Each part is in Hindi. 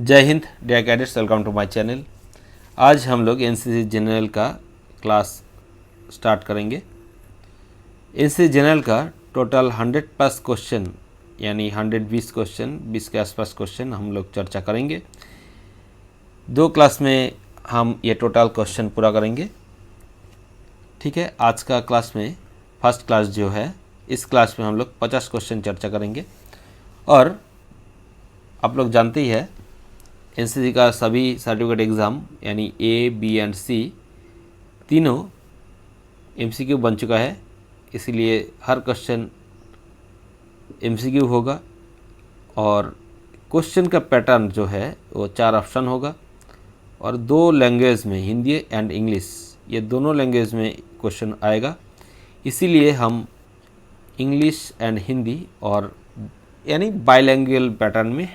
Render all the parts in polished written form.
जय Hind dear cadets, welcome to my channel. आज हम लोग एनसीसी जनरल का क्लास स्टार्ट करेंगे। एनसीसी जनरल का टोटल 100 प्लस क्वेश्चन यानी 120 क्वेश्चन, 20 के आसपास क्वेश्चन हम लोग चर्चा करेंगे। 2 क्लास में हम ये टोटल क्वेश्चन पूरा करेंगे। ठीक है, आज का क्लास में फर्स्ट क्लास जो है, इस क्लास में हम लोग 50 क्वेश्चन चर्चा करेंगे। और आप लोग जानते ही है एनसीसी का सभी सर्टिफिकेट एग्ज़ाम यानी ए, बी एंड सी तीनों एमसीक्यू बन चुका है, इसीलिए हर क्वेश्चन एमसीक्यू होगा। और क्वेश्चन का पैटर्न जो है वो 4 ऑप्शन होगा और 2 लैंग्वेज में, हिंदी एंड इंग्लिश, ये दोनों लैंग्वेज में क्वेश्चन आएगा। इसीलिए हम इंग्लिश एंड हिंदी और यानी बाइलैंग्वेज पैटर्न में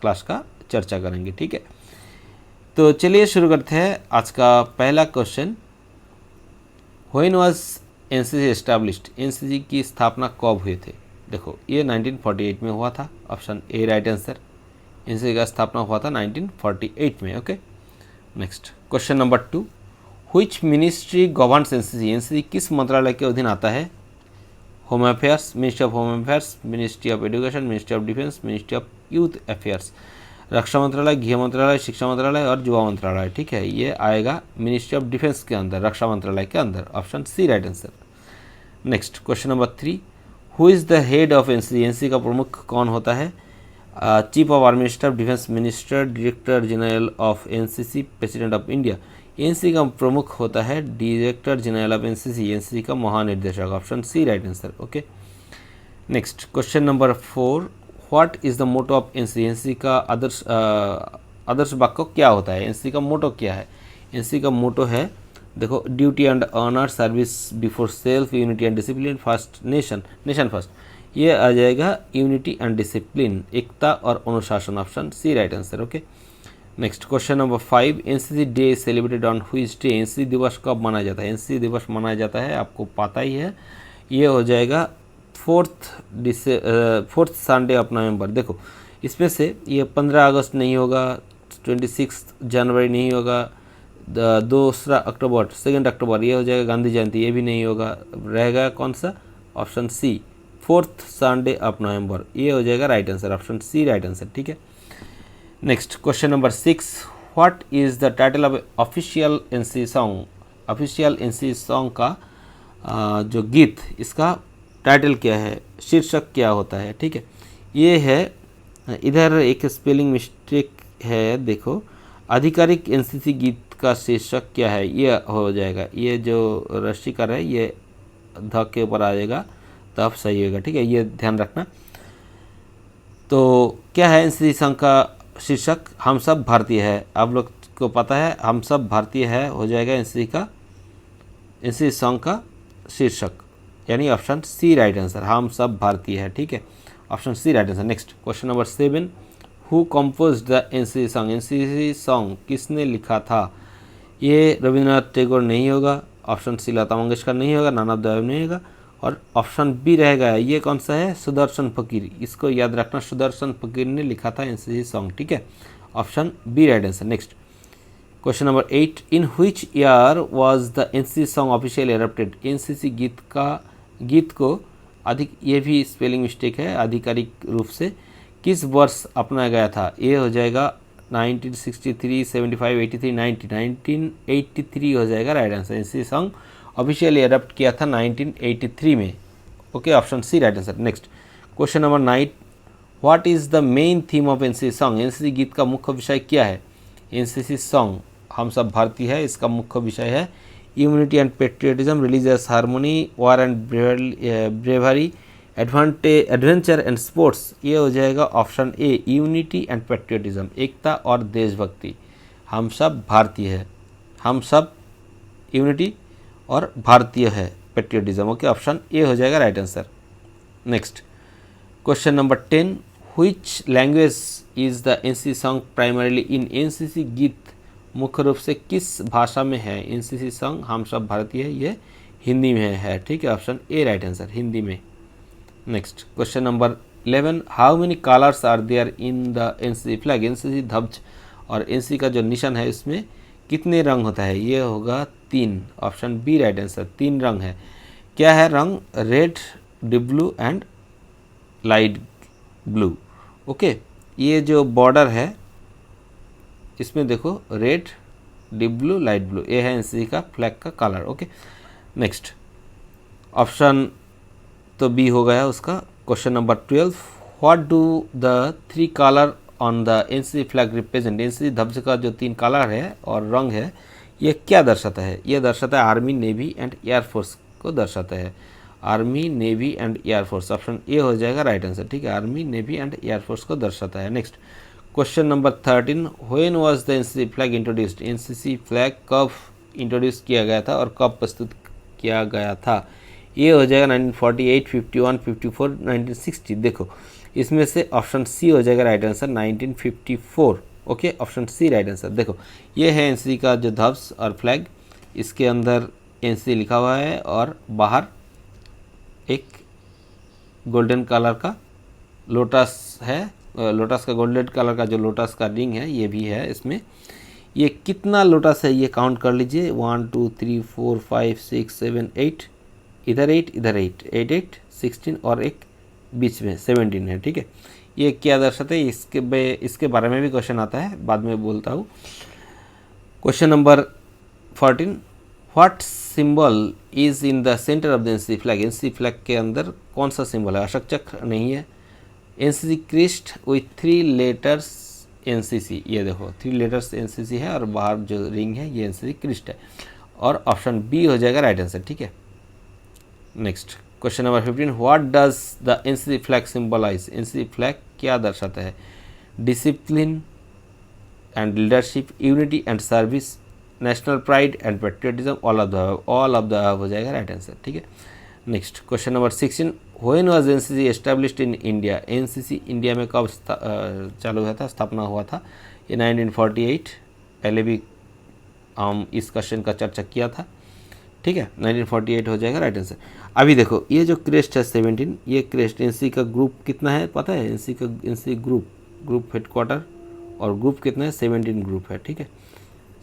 क्लास का चर्चा करेंगे। ठीक है, तो चलिए शुरू करते हैं। आज का पहला question, when was NCC established? NCC की स्थापना कब हुए थे? देखो, ये 1948 में हुआ था, option A right answer. NCC का स्थापना हुआ था 1948 में। Okay, next question number 2, which ministry governs NCC? NCC किस मंत्रालय के अधीन आता है? Home affairs, ministry of home affairs, ministry of education, ministry of defence, ministry of youth affairs. रक्षा मंत्रालय, गृह मंत्रालय, शिक्षा मंत्रालय और युवा मंत्रालय। ठीक है, ये आएगा मिनिस्ट्री ऑफ डिफेंस के अंदर, रक्षा मंत्रालय के अंदर, option C right answer. Next question number 3, who is the head of NCC? NCC का प्रमुख कौन होता है? Chief of army staff, defence minister, director general of NCC, president of India. NCC का प्रमुख होता है director general of NCC, NCC का महानिर्देशक, option C right answer. Okay, next question number 4, what is the motto of NCC? NCC का आदर्श वाक्य क्या होता है? एनसीसी का मोटो क्या है? एनसीसी का मोटो है, देखो, duty and honour, service before self, unity and discipline, first nation, nation first. ये आ जाएगा यूनिटी एंड डिसिप्लिन, एकता और अनुशासन, option C right answer. Okay, next question number 5, NCC day celebrated on which day? NCC दिवस कब मनाया जाता है? एनसीसी दिवस मनाया जाता है, आपको पता ही है, ये हो जाएगा 4th संडे ऑफ नवंबर। देखो, इसमें से ये 15 अगस्त नहीं होगा, 26 जनवरी नहीं होगा, 2 अक्टूबर, 2 अक्टूबर, ये हो जाएगा गांधी जयंती, ये भी नहीं होगा, रहेगा कौन सा? Option C, 4th Sunday of November, ये हो जाएगा right answer, option C right answer. ठीक है, next question number 6, what is the title of official NCC song? Official NCC song का जो गीत, इसका टाइटल क्या है, शीर्षक क्या होता है? ठीक है, ये है, इधर एक स्पेलिंग मिस्टेक है, देखो, आधिकारिक एनसीसी गीत का शीर्षक क्या है, ये हो जाएगा, ये जो रस्सीकर है ये ध के ऊपर आ जाएगा तब सही होगा। ठीक है, ये ध्यान रखना। तो क्या है एनसीसी सॉन्ग का शीर्षक? हम सब भारतीय है। आप लोग को पता है हम सब भारतीय है, हो जाएगा एनसीसी का, एनसीसी सॉन्ग का शीर्षक, यानी ऑप्शन सी राइट आंसर, हम सब भारतीय है। ठीक है, option C right answer. Next question number 7, who composed the NCC song? NCC song किसने लिखा था? ये रविंद्रनाथ टैगोर नहीं होगा, ऑप्शन सी लता मंगेशकर नहीं होगा, नाना देव नहीं होगा, और ऑप्शन बी रहेगा, ये कौन सा है? सुदर्शन फकीर। इसको याद रखना, सुदर्शन फकीर ने लिखा था एनसीसी सॉन्ग। ठीक है, option B right answer. Next question number 8, in which year was the NCC song officially adopted? NCC गीत को अधिक, ये भी स्पेलिंग मिस्टेक है, आधिकारिक रूप से किस वर्ष अपनाया गया था? ये हो जाएगा 1963, 75, 83, 90, 1983 हो जाएगा right answer. NCC song officially adopt किया था 1983 में। Okay, option C right answer. Next question number 9, what is the main theme of NCC song? NCC गीत का मुख्य विषय क्या है? एनसीसी सॉन्ग हम सब भारतीय है, इसका मुख्य विषय है unity and patriotism, religious harmony, war and bravery, adventure and sports. ये हो जाएगा option A, unity and patriotism, एकता और देशभक्ति। हम सब भारतीय है, हम सब यूनिटी और भारतीय है पेट्रियटिज्म। ओके, ऑप्शन ए हो जाएगा right answer. Next question number 10, which language is the NCC song primarily in? NCC गीत मुख्य रूप से किस भाषा में है? एनसीसी सॉन्ग हम सब भारतीय है, ये हिंदी में है। ठीक है, option A right answer, Hindi में। Next question number 11 how many colours are there in the NCC flag. NCC ध्वज और एनसीसी का जो निशान है इसमें कितने रंग होता है, ये होगा 3। ऑप्शन बी राइट आंसर, 3 रंग है। क्या है रंग, red, deep blue and light blue. Okay, ये जो बॉर्डर है इसमें देखो red, deep blue, light blue, ये है एनसीसी का फ्लैग का कलर। ओके, नेक्स्ट ऑप्शन तो बी हो गया उसका। Question number 12 what do the 3 colour on the NCC flag represent. NCC ध्वज का जो 3 कलर है और रंग है ये क्या दर्शाता है, ये दर्शाता है आर्मी, नेवी एंड एयरफोर्स को दर्शाता है। Army, navy and air force, option A हो जाएगा राइट आंसर। ठीक है, आर्मी, नेवी एंड एयरफोर्स को दर्शाता है। Next question number 13 when was the NCC flag introduced. NCC flag कब इंट्रोड्यूस किया गया था और कब प्रस्तुत किया गया था, ये हो जाएगा 1948, 51, 54, 1960। देखो इसमें से ऑप्शन सी हो जाएगा right answer 1954। Okay, option C right answer. देखो ये है एनसीसी का जो ध्वज और फ्लैग, इसके अंदर एनसीसी लिखा हुआ है और बाहर एक गोल्डन कलर का लोटस है, लोटस का गोल्डन कलर का जो लोटस का रिंग है ये भी है इसमें। ये कितना लोटस है ये काउंट कर लीजिए, 1 2 3 4 5 6 7 8, इधर 8 इधर 8, 8 8 16 और एक बीच में 17 है। ठीक है, ये क्या दर्शाता है, इसके बारे में भी क्वेश्चन आता है, बाद में बोलता हूँ। Question number 14 what symbol is in the centre of the NCC flag. NCC flag के अंदर कौन सा सिंबल है, अशोक चक्र नहीं है। NCC crest with 3 letters NCC, ये देखो 3 लेटर्स एनसीसी है और बाहर जो रिंग है ये एनसीसी क्रिस्ट है और ऑप्शन बी हो जाएगा राइट आंसर। ठीक है, next question number 15 what does the NCC flag symbolise. NCC flag क्या दर्शाता है, discipline and leadership, unity and service, national pride and patriotism, all of the हो जाएगा राइट आंसर। ठीक है, next question number 16 when was NCC established in India. NCC India में कब चालू हुआ था, स्थापना हुआ था, ये 1948। पहले भी हम इस क्वेश्चन का चर्चा किया था। ठीक है, 1948 हो जाएगा राइट आंसर। अभी देखो ये जो क्रेस्ट है 17, ये क्रेस्ट एनसीसी का ग्रुप कितना है पता है, एनसीसी ग्रुप हेडक्वार्टर और ग्रुप कितना है, 17 ग्रुप है। ठीक है,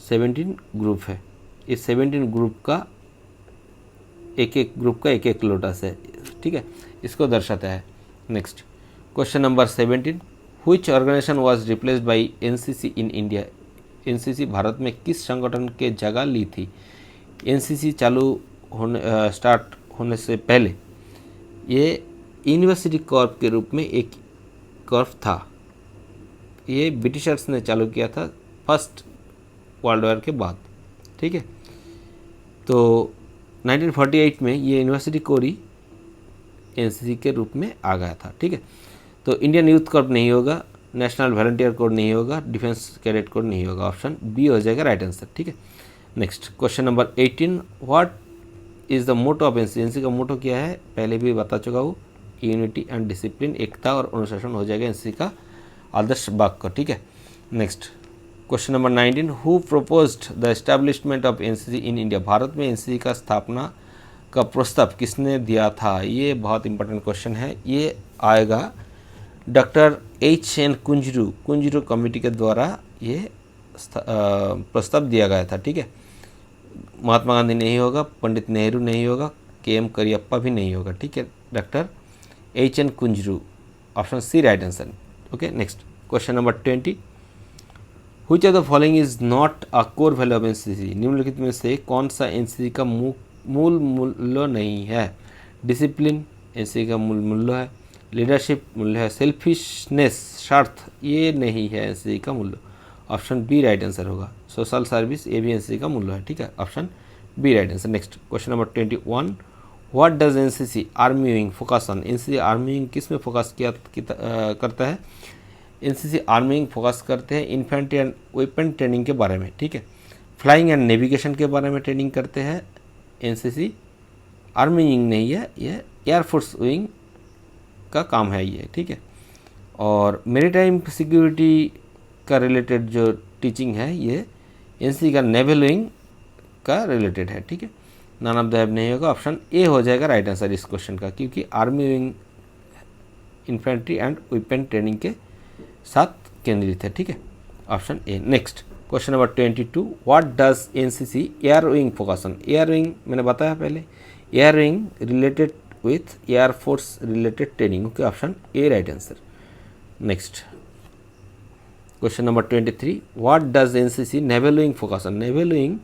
17 ग्रुप है। इस 17 ग्रुप का एक ग्रुप का एक लोटस है। ठीक है, इसको दर्शाता है। Next question number 17 which organisation was replaced by NCC in India. NCC Bharat में किस संगठन के जगह ली थी। एनसीसी स्टार्ट होने से पहले ये यूनिवर्सिटी कॉर्प के रूप में एक कॉर्प था। ये ब्रिटिशर्स ने चालू किया था फर्स्ट वर्ल्ड वॉर के बाद। ठीक है, तो 1948 में ये यूनिवर्सिटी कोर ही एनसीसी के रूप में आ गया था। ठीक है, तो इंडियन यूथ कॉर्प नहीं होगा, नेशनल वॉलंटियर कोर नहीं होगा, डिफेंस कैडेट कोर नहीं होगा, ऑप्शन बी हो जाएगा राइट आंसर। ठीक है, next question number 18 what is the motto of NCC. NCC का मोटो क्या है, पहले भी बता चुका हूँ, यूनिटी एंड डिसिप्लिन, एकता और अनुशासन हो जाएगा एनसीसी का आदर्श वाक्य। ठीक है, next question number 19 who proposed the establishment of NCC in India. Bharat में एनसीसी का स्थापना का प्रस्ताव किसने दिया था, ये बहुत इंपॉर्टेंट क्वेश्चन है। ये आएगा डॉक्टर H.N. कुंजरू कमेटी के द्वारा ये प्रस्ताव दिया गया था। ठीक है, महात्मा गांधी नहीं होगा, पंडित नेहरू नहीं होगा, KM करियप्पा भी नहीं होगा। ठीक है, doctor H.N. Kunzru, option C right answer. Okay, next question number 20 which of the following is not a core value of NCC. निम्नलिखित में से कौन सा एनसीसी का मूल मूल्य नहीं है। डिसिप्लिन एनसीसी का मूल मूल्य है, लीडरशिप मूल्य है, सेल्फिशनेस स्वार्थ ये नहीं है एनसीसी का मूल्य, ऑप्शन बी राइट आंसर होगा। सोशल सर्विस ये भी एनसीसी का मूल्य है। ठीक है, option B right answer. Next question number 21 what does NCC army wing focus on. NCC army wing किस में फोकस करता है। एनसीसी आर्मी विंग फोकस करते हैं इन्फेंट्री एंड वेपन ट्रेनिंग के बारे में। ठीक है, फ्लाइंग एंड नेविगेशन के बारे में ट्रेनिंग करते हैं। एनसीसी आर्मी विंग नहीं है, ये एयरफोर्स विंग का काम है ये। ठीक है, और मेरीटाइम सिक्योरिटी का रिलेटेड जो टीचिंग है ये एनसीसी का नेवल विंग का रिलेटेड है। ठीक है, नन ऑफ द अबव नहीं होगा, ऑप्शन ए हो जाएगा राइट आंसर इस क्वेश्चन का, क्योंकि army wing infantry and weapon training के साथ केंद्रित है, ठीक है, option A. Next question number 22, what does NCC air wing focus on. Air wing मैंने बताया पहले, air wing related with air force related training, okay, option A right answer. Next question number 23, what does NCC naval wing focus on. Naval wing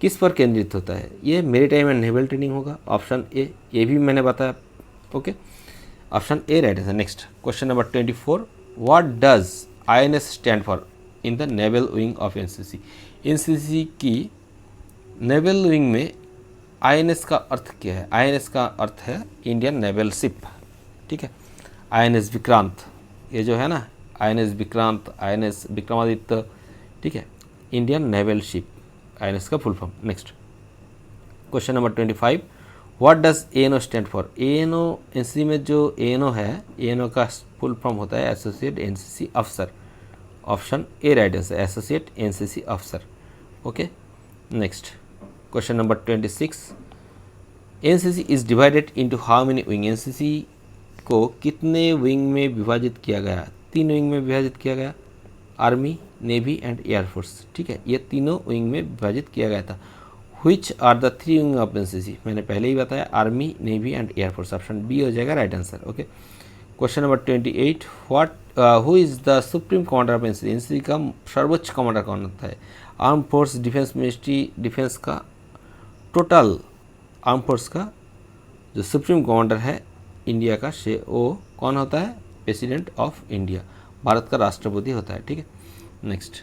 किस पर केंद्रित होता है, ये मेरीटाइम एंड नेवल ट्रेनिंग होगा, ऑप्शन ए, ये भी मैंने बताया, okay, option A right answer. Next question number 24, what does INS stand for in the naval wing of NCC. NCC की नेवल विंग में आईएनएस का अर्थ क्या है। आईएनएस का अर्थ है इंडियन नेवल शिप, ठीक है, आईएनएस विक्रांत, ये जो है ना आईएनएस विक्रांत, आईएनएस विक्रमादित्य, ठीक है, इंडियन नेवल शिप, आईएनएस का full form. Next question number 25, what does ANO stand for. ANO NCC में जो एएनओ है, एएनओ का फुल फॉर्म होता है एसोसिएट एनसीसी अफसर, option A right answer, associate NCC अफसर, okay. Next question number 26, NCC is divided into how many wing. NCC को कितने विंग में विभाजित किया गया। 3 विंग में विभाजित किया गया, आर्मी, नेवी एंड एयरफोर्स, ठीक है, ये तीनों विंग में विभाजित किया गया था। Which are the 3 wing of NCC, मैंने पहले ही बताया, army, navy and air force, option B हो जाएगा right answer, okay. Question number 28, who is the supreme commander of NCC. NCC का सर्वोच्च कमांडर कौन होता है। Arm force defence ministry defence का टोटल आर्म फोर्स का जो सुप्रीम कमांडर है इंडिया का, से वो कौन होता है, प्रेसिडेंट ऑफ इंडिया, भारत का राष्ट्रपति होता है, ठीक है। Next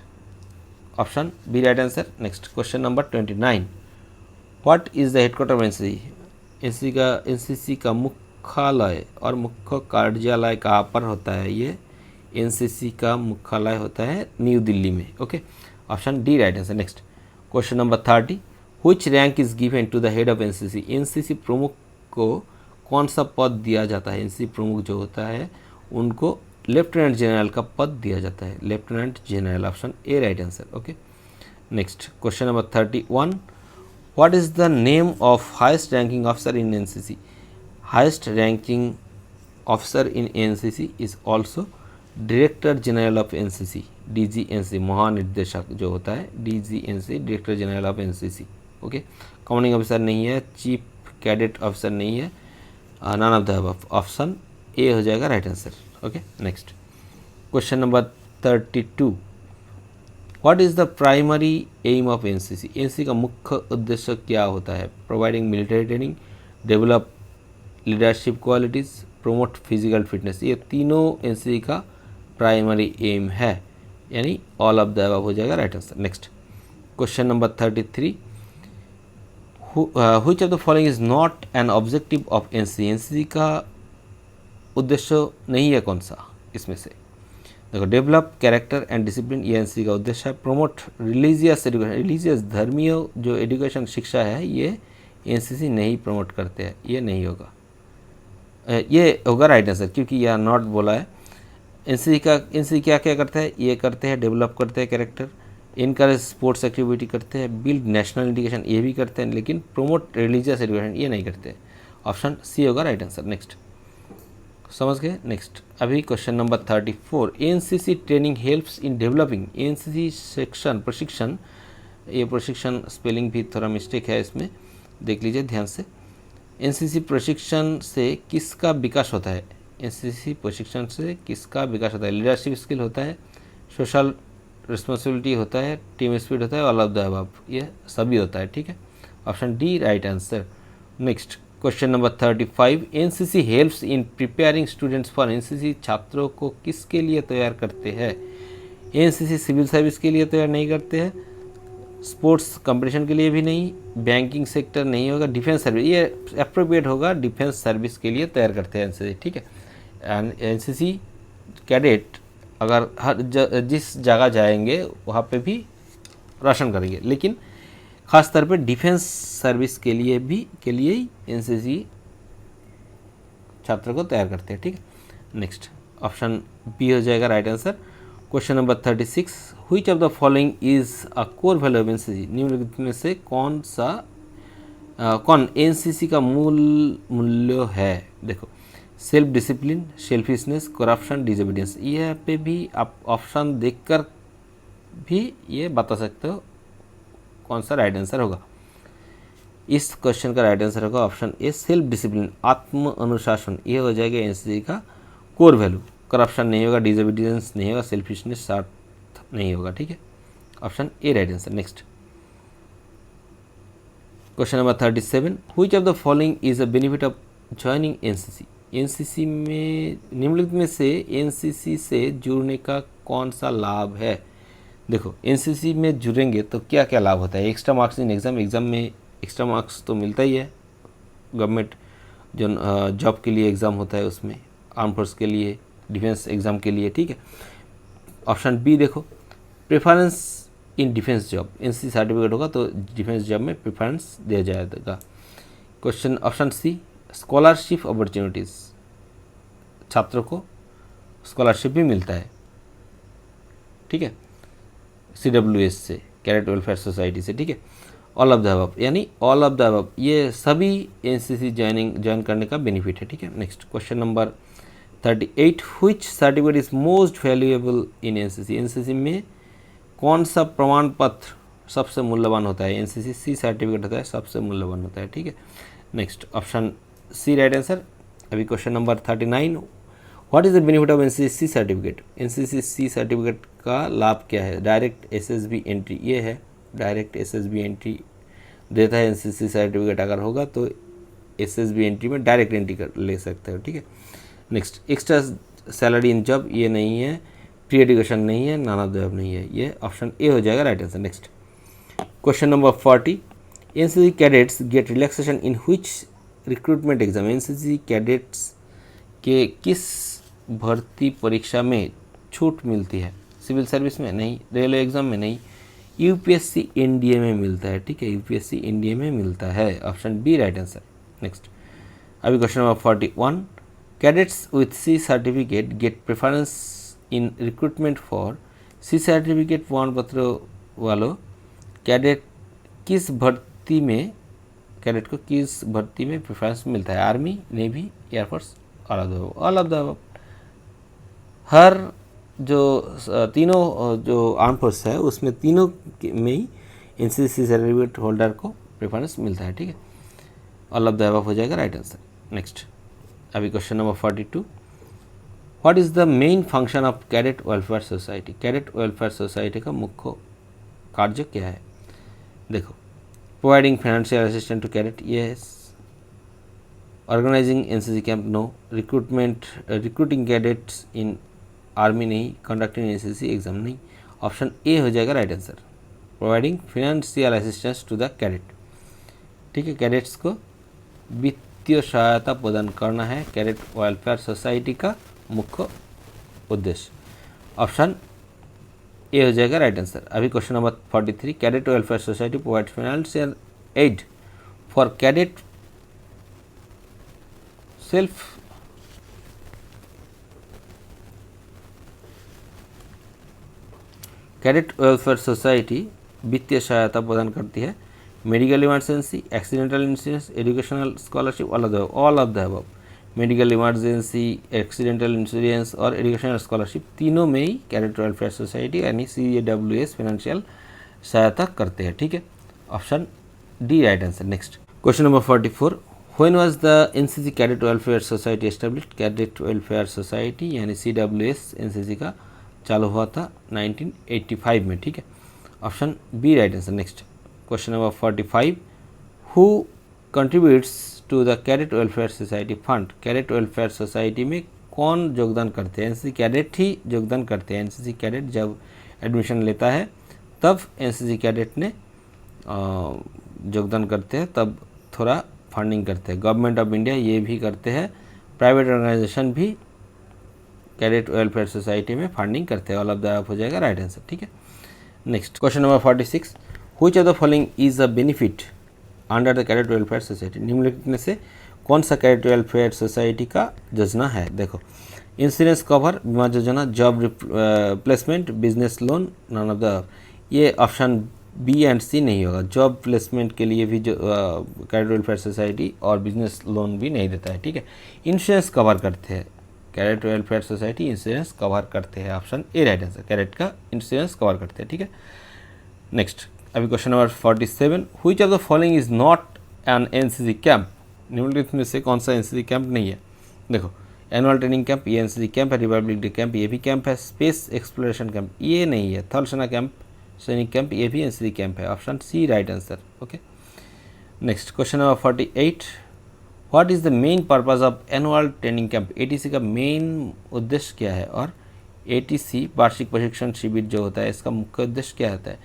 option B right answer. Next question number 29, what is the headquarter of NCC. NCC का मुख्यालय और मुख्य कार्यालय कहाँ पर होता है। ये एनसीसी का मुख्यालय होता है न्यू दिल्ली में, okay, option D right answer. Next question number 30, which rank is given to the head of NCC. NCC प्रमुख को कौन सा पद दिया जाता है। एनसीसी प्रमुख जो होता है उनको लेफ्टिनेंट जनरल का पद दिया जाता है, lieutenant general, option A right answer, okay. Next question number 31, what is the name of highest ranking officer in NCC. Highest ranking officer in NCC is also director general of NCC, DGNC, महानिर्देशक जो होता है, DGNC, director general of NCC, okay. Commanding officer नहीं है, चीफ कैडेट ऑफिसर नहीं है, none of the above, option A हो जाएगा right answer, okay. Next question number 32, what is the primary aim of NCC. NCC का मुख्य उद्देश्य क्या होता है। Providing military training, develop leadership qualities, promote physical fitness, ये तीनों एनसीसी का प्राइमरी एम है, यानी ऑल ऑफ द अबव हो जाएगा right answer. Next question number 33, which of the following is not an objective of NCC. NCC का उद्देश्य नहीं है कौन सा इसमें से। देखो, डेवलप कैरेक्टर एंड डिसिप्लिन, ये एनसीसी का उद्देश्य है। प्रोमोट रिलीजियस एजुकेशन, रिलीजियस धर्मीय जो एजुकेशन शिक्षा है ये एनसीसी नहीं प्रमोट करते हैं, ये नहीं होगा, ये होगा राइट आंसर, क्योंकि यह नॉट बोला है। एनसीसी क्या क्या करते हैं, ये करते हैं, डेवलप करते हैं कैरेक्टर, इनकरेज स्पोर्ट्स एक्टिविटी करते हैं, बिल्ड नेशनल एजुकेशन ये भी करते हैं, लेकिन प्रोमोट रिलीजियस एजुकेशन ये नहीं करते। ऑप्शन सी होगा राइट आंसर। नेक्स्ट समझ गए। नेक्स्ट अभी question number 34, NCC training helps in developing. NCC section प्रशिक्षण, ये प्रशिक्षण स्पेलिंग भी थोड़ा मिस्टेक है इसमें, देख लीजिए ध्यान से। एनसीसी प्रशिक्षण से किसका विकास होता है। एनसीसी प्रशिक्षण से किसका विकास होता है। लीडरशिप स्किल होता है, सोशल रिस्पॉन्सिबिलिटी होता है, टीम स्पिरिट होता है, ऑल ऑफ द अबव, ये सभी होता है, ठीक है। Option D right answer. Next question number 35, NCC helps in preparing students for. NCC छात्रों को किसके लिए तैयार करते हैं। एनसीसी सिविल सर्विस के लिए तैयार नहीं करते हैं, स्पोर्ट्स कंपटीशन के लिए भी नहीं, बैंकिंग सेक्टर नहीं होगा, डिफेंस सर्विस, ये अप्रोप्रिएट होगा, डिफेंस सर्विस के लिए तैयार करते हैं एनसीसी, ठीक है। एंड एनसीसी कैडेट अगर जिस जगह जाएंगे वहाँ पे भी रोशन करेंगे, लेकिन ख़ास तौर पे डिफेंस सर्विस के लिए ही एनसीसी छात्रों को तैयार करते हैं, ठीक है। नेक्स्ट ऑप्शन बी हो जाएगा right answer. Question number 36, which of the following is a core value of NCC. निम्नलिखित में से कौन एनसीसी का मूल मूल्य है। देखो, self discipline, selfishness, corruption, disobedience. ये पे भी आप ऑप्शन देखकर भी ये बता सकते हो कौन सा राइट आंसर होगा। इस क्वेश्चन का राइट आंसर होगा ऑप्शन ए, सेल्फ डिसिप्लिन, आत्म अनुशासन। ये हो जाएगा एनसीसी का कोर वैल्यू। करप्शन नहीं होगा, डिसोबीडियंस नहीं होगा, सेल्फिशनेस साथ नहीं होगा, ठीक है। Option A right answer. Next question number 37, which of the following is a benefit of joining NCC. NCC में निम्नलिखित में से एनसीसी से जुड़ने का कौन सा लाभ है। देखो एनसीसी में जुड़ेंगे तो क्या क्या लाभ होता है। Extra marks in exam, exam में एक्स्ट्रा मार्क्स तो मिलता ही है। गवर्नमेंट जो जॉब के लिए एग्ज़ाम होता है उसमें, आर्म फोर्स के लिए, डिफेंस एग्ज़ाम के लिए, ठीक है। ऑप्शन बी देखो, preference in defence job. NCC certificate होगा तो डिफेंस जॉब में प्रेफरेंस दिया जाएगा। Question option C, scholarship opportunities, छात्रों को स्कॉलरशिप भी मिलता है, ठीक है, CWS से, कैडेट वेलफेयर सोसाइटी से, ठीक है। ऑल ऑफ द अबव, यानी ऑल ऑफ द अबव, ये सभी एनसीसी ज्वाइन करने का बेनिफिट है, ठीक है। Next question number 38, which certificate is most valuable in NCC. NCC में कौन सा प्रमाण पत्र सबसे मूल्यवान होता है। एनसीसी सी सर्टिफिकेट होता है, सबसे मूल्यवान होता है, ठीक है। Next option C right answer. अभी question number 39, what is the benefit of NCC C certificate. NCC C certificate का लाभ क्या है। डायरेक्ट एसएसबी एंट्री, ये है डायरेक्ट एसएसबी एंट्री देता है एनसीसी सर्टिफिकेट। अगर होगा तो एसएसबी एंट्री में डायरेक्ट एंट्री कर ले सकते हो, ठीक है। Next extra salary in job, ये नहीं है। प्री एजुकेशन नहीं है, नन ऑफ द अबव नहीं है, ये ऑप्शन ए हो जाएगा right answer. Next question number 40, NCC cadets get relaxation in which recruitment exam. NCC cadets के किस भर्ती परीक्षा में छूट मिलती है। सिविल सर्विस में नहीं, रेलवे एग्जाम में नहीं, यूपीएससी एनडीए में मिलता है, ठीक है, यूपीएससी एनडीए में मिलता है, option B right answer. Next अभी question number 41, cadets with C certificate get preference in recruitment for. C certificate प्रमाण पत्र वालों कैडेट किस भर्ती में, कैडेट को किस भर्ती में प्रेफरेंस मिलता है। Army, navy, air force, all of the above. हर जो तीनों जो आर्म फोर्स है उसमें तीनों में ही एनसीसी सर्टिफिकेट होल्डर को प्रेफरेंस मिलता है, ठीक है। ऑल ऑफ द अबव हो जाएगा राइट आंसर। नेक्स्ट अभी question number 42, what is the main function of cadet welfare society. Cadet welfare society का मुख्य कार्य क्या है। देखो, providing financial assistant to cadet, yes. Organising NCC camp, no. Recruiting cadets in army नहीं। कंडक्टिंग एनसीसी एग्जाम नहीं, ऑप्शन ए हो जाएगा right answer. Providing financial assistance to the cadet, ठीक है। कैडेट्स को वित्तीय सहायता प्रदान करना है कैडेट वेलफेयर सोसाइटी का मुख्य उद्देश्य, ऑप्शन ए हो जाएगा राइट आंसर। अभी question number 43, cadet welfare society provide financial aid for cadet self cadet welfare society वित्तीय सहायता प्रदान करती है medical emergency, accidental insurance, educational scholarship, all of the above. Medical emergency, accidental insurance और एजुकेशनल स्कॉलरशिप तीनों में ही कैडेट वेलफेयर सोसाइटी यानी CAWS फाइनेंशियल सहायता करते हैं, ठीक है। Option D right answer. Next question number 44, when was the NCC cadet welfare society established. Cadet welfare society यानी CWS एनसीसी का चालू हुआ था 1985 में, ठीक है। Option B right answer. Next question number 45, who contributes to the cadet welfare society fund. Cadet welfare society में कौन योगदान करते हैं। एनसीसी कैडेट ही योगदान करते हैं। एनसीसी कैडेट जब एडमिशन लेता है तब एनसीसी कैडेट ने योगदान करते हैं, तब थोड़ा फंडिंग करते हैं। गवर्नमेंट ऑफ इंडिया ये भी करते हैं, प्राइवेट ऑर्गेनाइजेशन भी कैडेट वेलफेयर सोसाइटी में फंडिंग करते हैं। ऑल ऑफ द अबव हो जाएगा राइट आंसर, ठीक है। Next question number 46, which of the following is a benefit under the cadet welfare society. निम्नलिखित में से कौन सा कैडेट वेलफेयर सोसाइटी का योजना है। देखो, इंश्योरेंस कवर, बीमा योजना, job placement, business loan, none of the. ये ऑप्शन बी एंड सी नहीं होगा। जॉब प्लेसमेंट के लिए भी जो कैडेट वेलफेयर सोसाइटी और बिजनेस लोन भी नहीं देता है, ठीक है। इंश्योरेंस कवर करते हैं, cadet welfare society insurance cover करते हैं, option A right answer, cadet का इंश्योरेंस कवर करते हैं, ठीक है। नेक्स्ट, अभी question number 47, which of the following is not an NCC camp, निम्नलिखित में से कौन सा एनसीसी कैंप नहीं है। देखो, एनुअल ट्रेनिंग कैंप ये एनसीसी कैंप है, रिपब्लिक डे कैंप ये भी कैंप है, स्पेस एक्सप्लोरेशन कैंप ये नहीं है, थल सेना कैंप सैनिक कैंप ये भी एनसीसी कैंप है, option C right answer, okay. Next, question number 48, what is the main purpose of annual training camp, ATC का मेन उद्देश्य क्या है, और एटीसी वार्षिक प्रशिक्षण शिविर जो होता है इसका मुख्य उद्देश्य क्या होता है।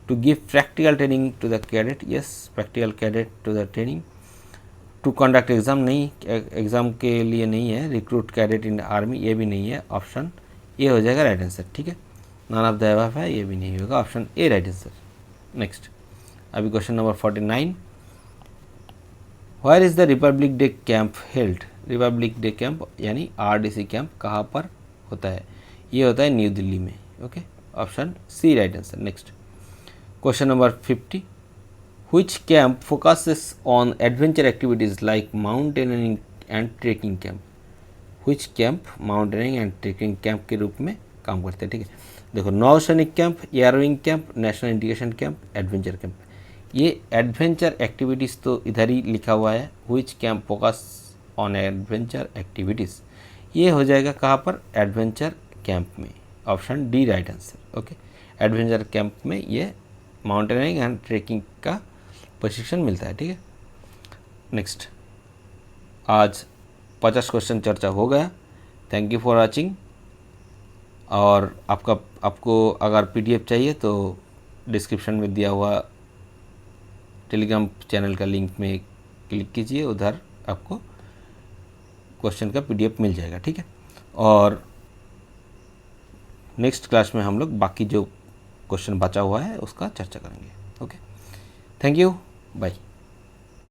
To give practical training to the cadet, yes practical cadet to the training. To conduct exam नहीं, एग्ज़ाम के लिए नहीं है। रिक्रूट कैडेट इन आर्मी ये भी नहीं है, ऑप्शन ए हो जाएगा राइट आंसर, ठीक है। नन ऑफ द अबव है ये भी नहीं होगा, option A right answer. Next, अभी question number 49, where is the republic day camp held, republic day camp यानी आरडीसी कैंप कहाँ पर होता है, ये होता है न्यू दिल्ली में, okay, option C right answer. Next, question number 50, which camp focuses on adventure activities like mountaineering and trekking camp, which camp mountaineering and trekking camp के रूप में काम करते हैं, ठीक है। देखो, नौसैनिक camp, air wing camp, national integration camp, adventure camp, ये एडवेंचर एक्टिविटीज़ तो इधर ही लिखा हुआ है, which camp focus on adventure activities ये हो जाएगा कहाँ पर, एडवेंचर कैंप में, option D right answer, okay. Adventure camp में ये माउंटेनिंग एंड ट्रेकिंग का प्रशिक्षण मिलता है, ठीक है। नेक्स्ट, आज 50 क्वेश्चन चर्चा हो गया। Thank you for watching. और आपको अगर पीडीएफ चाहिए तो डिस्क्रिप्शन में दिया हुआ टेलीग्राम चैनल का लिंक में क्लिक कीजिए, उधर आपको क्वेश्चन का पीडीएफ मिल जाएगा, ठीक है। और नेक्स्ट क्लास में हम लोग बाकी जो क्वेश्चन बचा हुआ है उसका चर्चा करेंगे, ओके। Thank you, bye.